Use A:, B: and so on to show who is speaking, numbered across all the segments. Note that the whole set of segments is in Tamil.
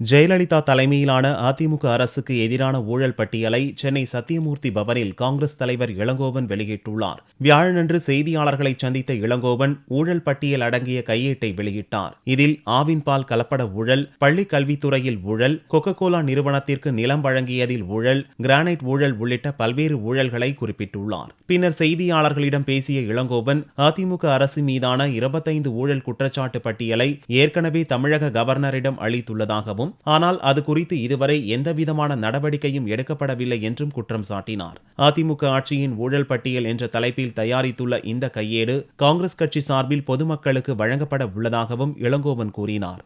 A: ஜெயலலிதா தலைமையிலான அதிமுக அரசுக்கு எதிரான ஊழல் பட்டியலை சென்னை சத்தியமூர்த்தி பவனில் காங்கிரஸ் தலைவர் இளங்கோவன் வெளியிட்டுள்ளார். வியாழனன்று செய்தியாளர்களை சந்தித்த இளங்கோவன் ஊழல் பட்டியல் அடங்கிய கையேட்டை வெளியிட்டார். இதில் ஆவின் பால் கலப்பட ஊழல், பள்ளிக் கல்வித்துறையில் ஊழல், கொக்கோ கோலா நிறுவனத்திற்கு நிலம் வழங்கியதில் ஊழல், கிரானைட் ஊழல் உள்ளிட்ட பல்வேறு ஊழல்களை குறிப்பிட்டுள்ளார். பின்னர் செய்தியாளர்களிடம் பேசிய இளங்கோவன், அதிமுக அரசு மீதான 25 ஊழல் குற்றச்சாட்டு பட்டியலை ஏற்கனவே தமிழக கவர்னரிடம் அளித்துள்ளதாகவும், ஆனால் அது குறித்து இதுவரை எந்தவிதமான நடவடிக்கையும் எடுக்கப்படவில்லை என்றும் குற்றம் சாட்டினார். அதிமுக ஆட்சியின் ஊழல் பட்டியல் என்ற தலைப்பில் தயாரித்துள்ள இந்த கையேடு காங்கிரஸ் கட்சி சார்பில் பொதுமக்களுக்கு வழங்கப்பட உள்ளதாகவும் இளங்கோவன் கூறினார்.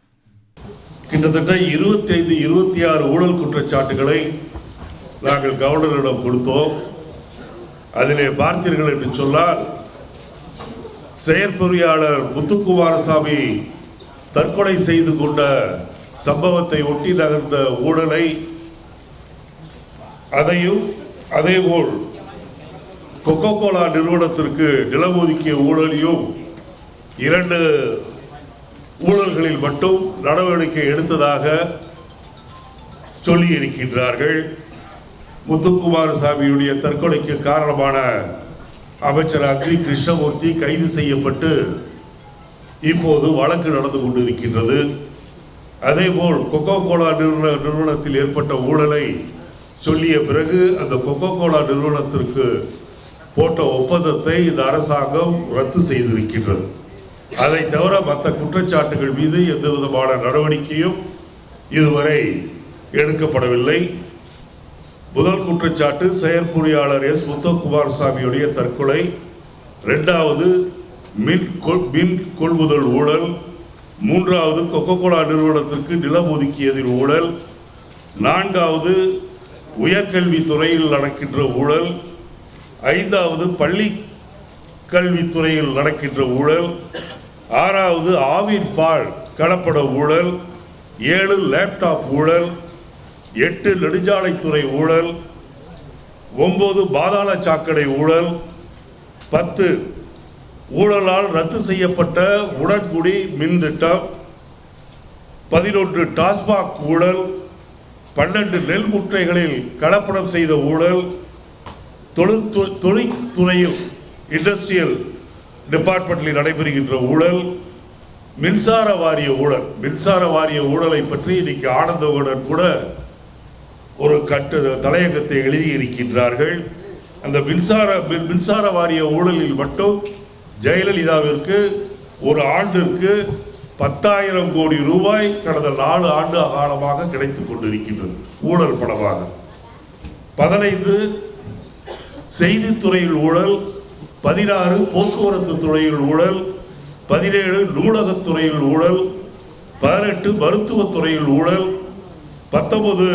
B: கிட்டத்தட்ட 25-26 ஊழல் குற்றச்சாட்டுகளை நாங்கள் கவர்னரிடம் கொடுத்தோம். அதிலே பார்த்தீர்கள் என்று சொன்னால், செயற்பொறியாளர் முத்துக்குமாரசாமி தற்கொலை செய்து கொண்ட சம்பவத்தை ஒட்டி நகர்ந்த ஊழலை, அதையும் அதேபோல் கொக்கோ கோலா நிறுவனத்திற்கு நிலம் ஒதுக்கிய ஊழலையும் 2 ஊழல்களில் மட்டும் நடவடிக்கை எடுத்ததாக சொல்லி இருக்கின்றார்கள். முத்துக்குமாரசாமியுடைய தற்கொலைக்கு காரணமான அமைச்சர் அக்ரி கிருஷ்ணமூர்த்தி கைது செய்யப்பட்டு இப்போது வழக்கு நடந்து கொண்டிருக்கின்றது. அதேபோல் கொக்கோ கோலா நிறுவனத்தில் ஏற்பட்ட ஊழலை சொல்லிய பிறகு அந்த கொக்கோ கோலா நிறுவனத்திற்கு போட்ட ஒப்பந்தத்தை இந்த அரசாங்கம் ரத்து செய்திருக்கின்றது. அதை தவிர மற்ற குற்றச்சாட்டுகள் மீது எந்த விதமான நடவடிக்கையும் இதுவரை எடுக்கப்படவில்லை. முதல் குற்றச்சாட்டு செயற்பொறியாளர் எஸ். முத்துக்குமாரசாமியுடைய தற்கொலை, 2வது மின் கொள்முதல் ஊழல், 3வது கொக்கோ கோலா நிறுவனத்திற்கு நிலம் ஒதுக்கியதில் ஊழல், 4வது உயர்கல்வித்துறையில் நடக்கின்ற ஊழல், 5வது பள்ளி கல்வித்துறையில் நடக்கின்ற ஊழல், 6வது ஆவின் பால் கலப்பட ஊழல், 7 லேப்டாப் ஊழல், 8 நெடுஞ்சாலைத்துறை ஊழல், 9 பாதாள சாக்கடை ஊழல், 10 ஊழலால் ரத்து செய்யப்பட்ட உடன்குடி மின் திட்டம், 11 டாஸ்மாக் ஊழல், 12 நெல் முட்டைகளில் கலப்படம் செய்த ஊழல், தொழில்துறையில் இண்டஸ்ட்ரியல் டிபார்ட்மெண்டில் நடைபெறுகின்ற ஊழல், மின்சார வாரிய ஊழல். மின்சார வாரிய ஊழலை பற்றி இன்னைக்கு ஆனந்தவுடன் கூட ஒரு தலையங்கத்தை எழுதியிருக்கின்றார்கள். அந்த மின்சார வாரிய ஊழலில் மட்டும் ஜெயலலிதாவிற்கு ஒரு ஆண்டிற்கு 10,000 கோடி ரூபாய் கடந்த 4 ஆண்டு காலமாக கிடைத்துக் கொண்டிருக்கின்றது ஊழல் பணமாக. 15 செய்தித்துறையில் ஊழல், 16 போக்குவரத்து துறையில் ஊழல், 17 நூலகத்துறையில் ஊழல், 18 மருத்துவத்துறையில் ஊழல், 19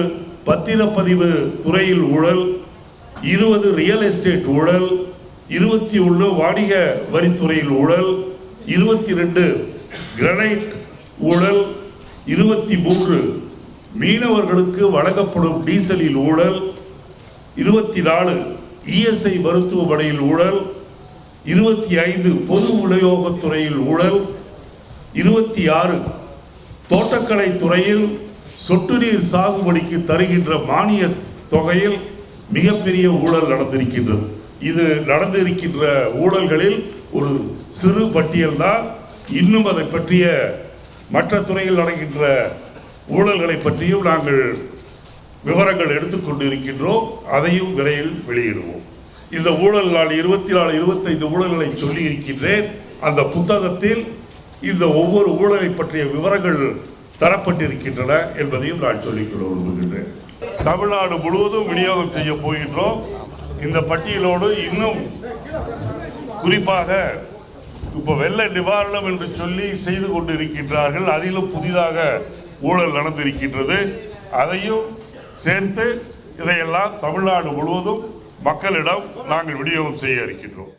B: பத்திரப்பதிவு துறையில் ஊழல், 20 ரியல் எஸ்டேட் ஊழல், 21 வாணிக வரித்துறையில் ஊழல், 22 கிரானைட் ஊழல், 23 மீனவர்களுக்கு வழங்கப்படும் டீசலில் ஊழல், 24 இஎஸ்ஐ மருத்துவமனையில் ஊழல், 25 பொது விநியோகத்துறையில் ஊழல், 26 தோட்டக்கலை துறையில் சொட்டு நீர் சாகுபடிக்கு தருகின்ற மானிய தொகையில் மிகப்பெரிய ஊழல் நடந்திருக்கின்றது. இது நடந்திருக்கின்ற ஊழல்களில் ஒரு சிறு பட்டியல் தான். இன்னும் அதை பற்றிய மற்ற துறையில் நடக்கின்ற ஊழல்களை பற்றியும் நாங்கள் விவரங்கள் எடுத்துக்கொண்டு இருக்கின்றோம். அதையும் விரைவில் வெளியிடுவோம். இந்த ஊழல் நான் 24-25 ஊழல்களை சொல்லி இருக்கின்றேன். அந்த புத்தகத்தில் இந்த ஒவ்வொரு ஊழலை பற்றிய விவரங்கள் தரப்பட்டிருக்கின்றன என்பதையும் நான் சொல்லிக்கொள்ள விரும்புகின்றேன். தமிழ்நாடு முழுவதும் விநியோகம் செய்ய போகின்றோம். இந்த பட்டியலோடு இன்னும் குறிப்பாக இப்போ வெள்ள நிவாரணம் என்று சொல்லி செய்து கொண்டு இருக்கின்றார்கள். அதிலும் புதிதாக ஊழல் நடந்திருக்கின்றது. அதையும் சேர்த்து இதையெல்லாம் தமிழ்நாடு முழுவதும் மக்களிடம் நாங்கள் விநியோகம் செய்ய இருக்கின்றோம்.